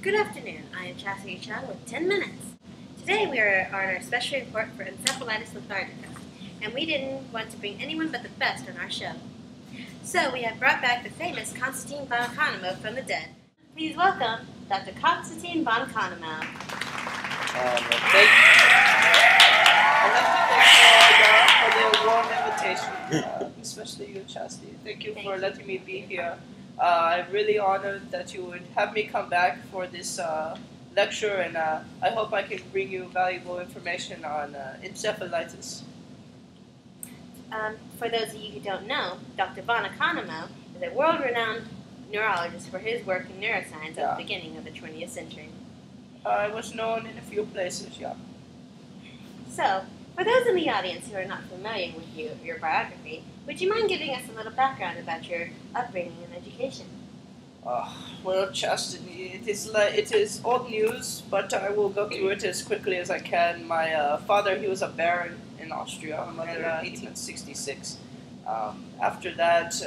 Good afternoon. I am Chastity Chung with 10 minutes. Today we are on our special report for encephalitis lethargica, and we didn't want to bring anyone but the best on our show. So we have brought back the famous Konstantin von Konomo from the dead. Please welcome Dr. Konstantin von Konomo. Thank you. I'd like to thank you all for the warm invitation, especially you, Chastity. Thank you for letting me be here. I'm really honored that you would have me come back for this lecture, and I hope I can bring you valuable information on encephalitis. For those of you who don't know, Dr. von Konomo is a world-renowned neurologist for his work in neuroscience at the beginning of the 20th century. I was known in a few places, yeah. So, for those in the audience who are not familiar with your biography, would you mind giving us a little background about your upbringing and education? Well, Chastity, it is old news, but I will go through it as quickly as I can. My father, he was a baron in Austria in 1866. After that,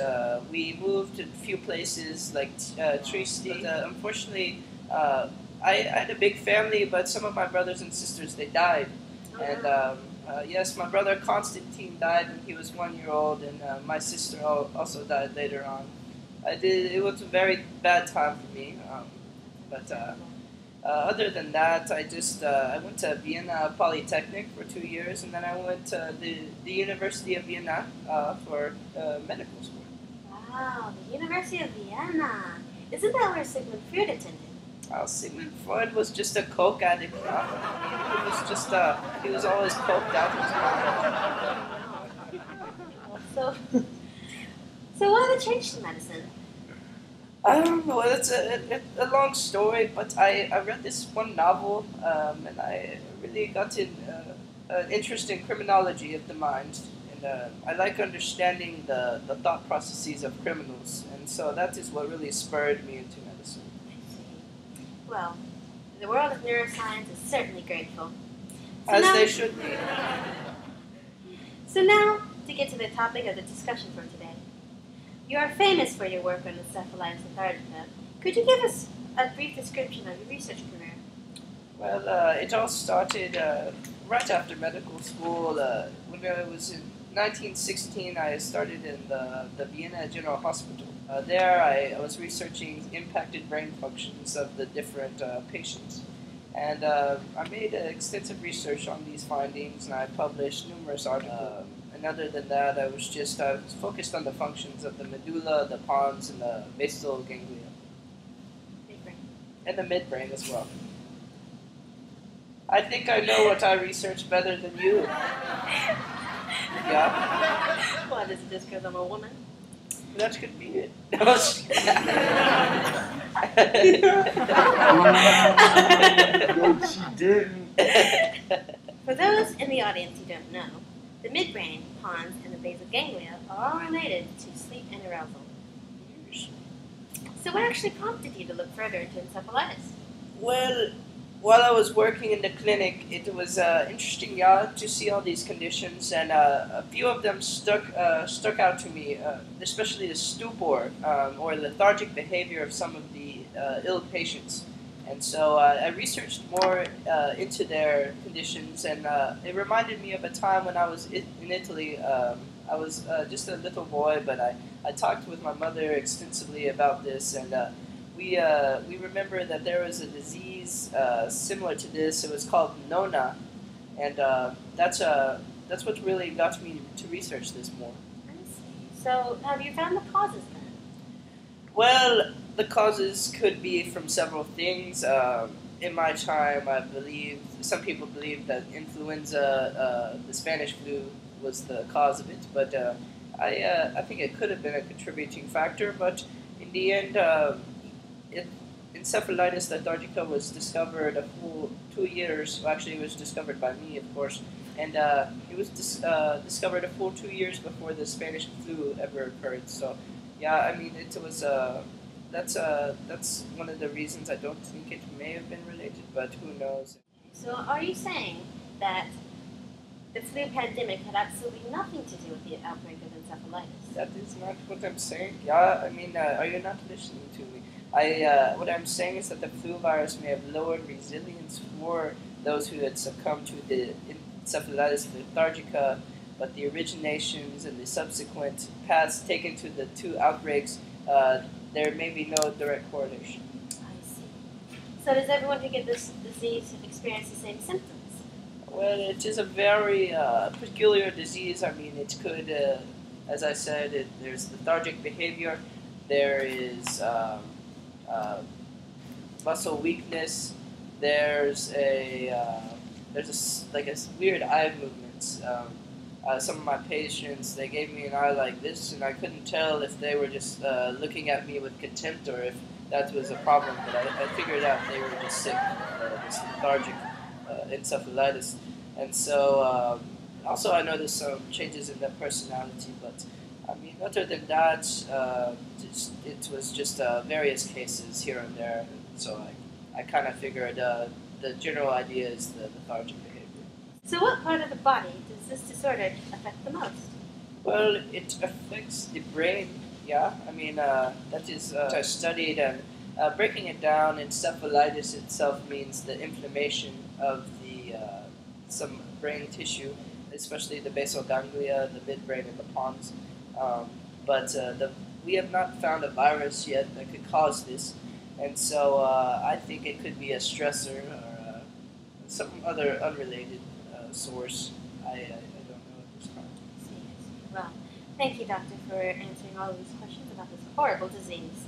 we moved to a few places like Trieste. Unfortunately, I had a big family, but some of my brothers and sisters, they died. And yes, my brother Constantine died when he was 1 year old, and my sister also died later on. It was a very bad time for me, but other than that, I went to Vienna Polytechnic for 2 years, and then I went to the University of Vienna for medical school. Wow, the University of Vienna! Isn't that where Sigmund Freud attended? Sigmund Freud was just a coke addict. He was always coked out. So why the change to medicine? Well, it's a long story, but I read this one novel, and I really got an interest in criminology of the mind, and I like understanding the thought processes of criminals, and so that is what really spurred me into medicine. Well, the world of neuroscience is certainly grateful. They should be. So now, to get to the topic of the discussion for today. You are famous for your work on encephalitis lethargica. Could you give us a brief description of your research career? Well, it all started right after medical school. When I was in 1916, I started in the Vienna General Hospital. There I was researching impacted brain functions of the different patients. And I made extensive research on these findings, and I published numerous articles. And other than that, I was focused on the functions of the medulla, the pons, and the basal ganglia. Midbrain. And the midbrain as well. I think I know what I researched better than you. Yeah? What, is it just because I'm a woman? That could be it. No, she didn't. For those in the audience who don't know, the midbrain, pons, and the basal ganglia are all related to sleep and arousal. So what actually prompted you to look further into encephalitis? Well, while I was working in the clinic, it was interesting to see all these conditions, and a few of them stuck out to me, especially the stupor or lethargic behavior of some of the ill patients. And so I researched more into their conditions, and it reminded me of a time when I was in Italy. I was just a little boy, but I talked with my mother extensively about this, and we remember that there was a disease similar to this. It was called nona, and that's what really got me to research this more. I see. So have you found the causes then? Well, the causes could be from several things. In my time, I believe some people believe that influenza, the Spanish flu, was the cause of it, but I think it could have been a contributing factor. But in the end, encephalitis lethargica was discovered a full 2 years. Well, actually, it was discovered by me, of course, and it was discovered a full 2 years before the Spanish flu ever occurred. So, yeah, I mean, it was. That's one of the reasons I don't think it may have been related, but who knows. So are you saying that the flu pandemic had absolutely nothing to do with the outbreak of encephalitis? That is not what I'm saying. Yeah, I mean, are you not listening to me? What I'm saying is that the flu virus may have lowered resilience for those who had succumbed to the encephalitis lethargica, but the originations and the subsequent paths taken to the two outbreaks, there may be no direct correlation. I see. So does everyone who gets this disease experience the same symptoms? Well, it is a very peculiar disease. I mean, it could, as I said, there's lethargic behavior, there is muscle weakness, there's like a weird eye movements. Some of my patients, they gave me an eye like this, and I couldn't tell if they were just looking at me with contempt or if that was a problem. But I figured out they were just sick, this lethargic encephalitis. And so, also I noticed some changes in their personality, but I mean, other than that, it was just various cases here and there. And so I kind of figured the general idea is the lethargic behavior. So what part of the body does this disorder affect the most? Well, it affects the brain, yeah. I mean, that is I studied, and breaking it down, encephalitis itself means the inflammation of the some brain tissue, especially the basal ganglia, the midbrain, and the pons. But we have not found a virus yet that could cause this, and so I think it could be a stressor or some other unrelated source. I don't know at this time. I see. Well, thank you, doctor, for answering all of these questions about this horrible disease.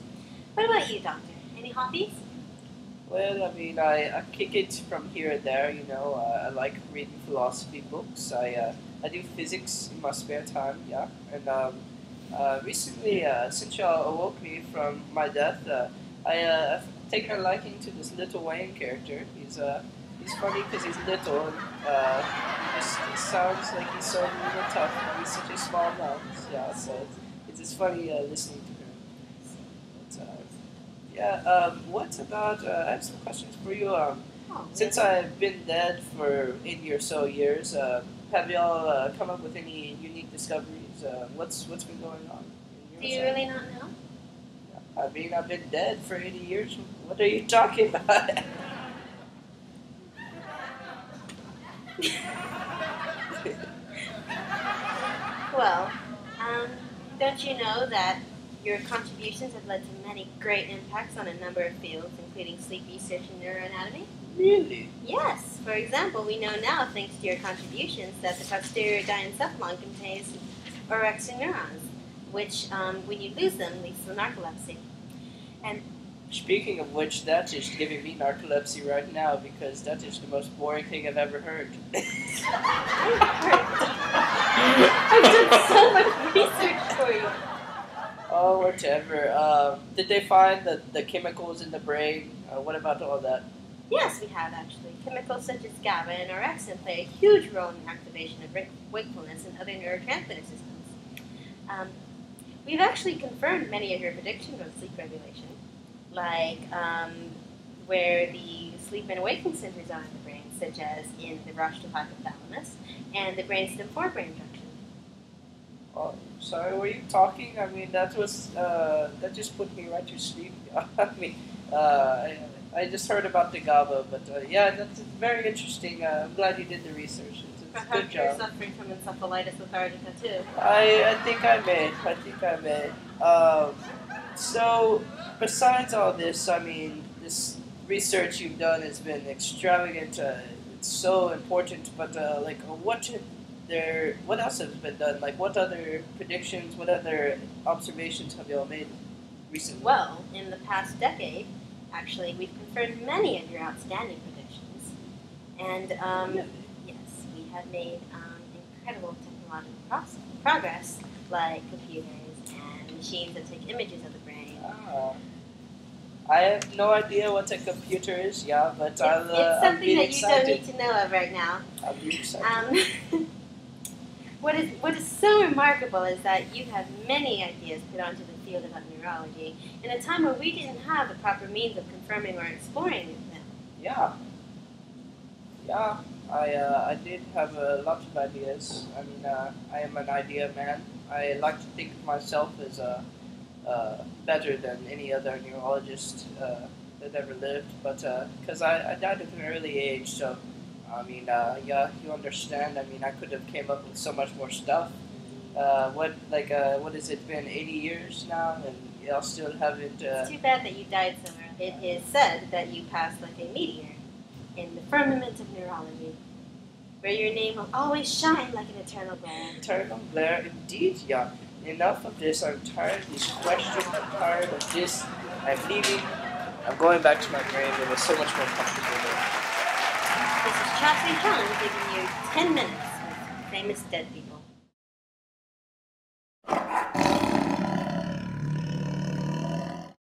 What about you, doctor? Any hobbies? Well, I mean, I kick it from here and there, you know. I like reading philosophy books. I do physics in my spare time, yeah. And recently, since y'all awoke me from my death, I've taken a liking to this little Wayne character. He's funny because he's little, and he sounds like he's so little tough, but he's such a small mouth. Yeah, so it's just funny listening to him. But, yeah, what about, I have some questions for you. Since I've been dead for 80 or so years, have y'all come up with any unique discoveries? What's been going on? Do you really not know? I mean, I've been dead for 80 years. What are you talking about? Well, don't you know that your contributions have led to many great impacts on a number of fields, including sleep research and neuroanatomy? Really? Yes. For example, we know now, thanks to your contributions, that the posterior diencephalon contains orexin neurons, which, when you lose them, leads to narcolepsy. And Speaking of which, that is giving me narcolepsy right now because that is the most boring thing I've ever heard. I've done so much research for you. Oh, whatever. Did they find the chemicals in the brain? What about all that? Yes, we have actually. Chemicals such as GABA and orexin play a huge role in the activation of wakefulness and other neurotransmitter systems. We've actually confirmed many of your predictions of sleep regulation, like where the sleep and awakening centers are in the brain, such as in the rostral hypothalamus and the brainstem forebrain junction. Oh, sorry, were you talking? I mean, that just put me right to sleep. I mean, I just heard about the GABA, but yeah, that's very interesting. I'm glad you did the research. It's a good Perhaps you're job. suffering from encephalitis lethargica too. I think I may. So, besides all this, I mean, this research you've done has been extravagant. It's so important. But like, what else has been done? Like, what other predictions? What other observations have y'all made recently? Well, in the past decade, actually, we've confirmed many of your outstanding predictions. And yes, we have made incredible technological progress, like computers and machines that take images of the brain. I have no idea what a computer is, yeah, but It's I'm something that you excited. don't need to know of right now. I'll be excited. What is so remarkable is that you have many ideas put onto the field about neurology in a time where we didn't have the proper means of confirming or exploring them. Yeah. I did have a lot of ideas. I mean, I am an idea man. I like to think of myself as better than any other neurologist that ever lived. But because I died at an early age, so I mean, yeah, you understand. I mean, I could have came up with so much more stuff. What has it been? 80 years now, and y'all still haven't. It's too bad that you died so early. It is said that you passed like a meteor in the firmament of neurology, where your name will always shine like an eternal glare. Eternal glare, indeed, yeah. Enough of this. I'm tired of these questions. I'm tired of this. I'm leaving. I'm going back to my brain. It was so much more comfortable there. This is Chastity John giving you 10 minutes with famous dead people.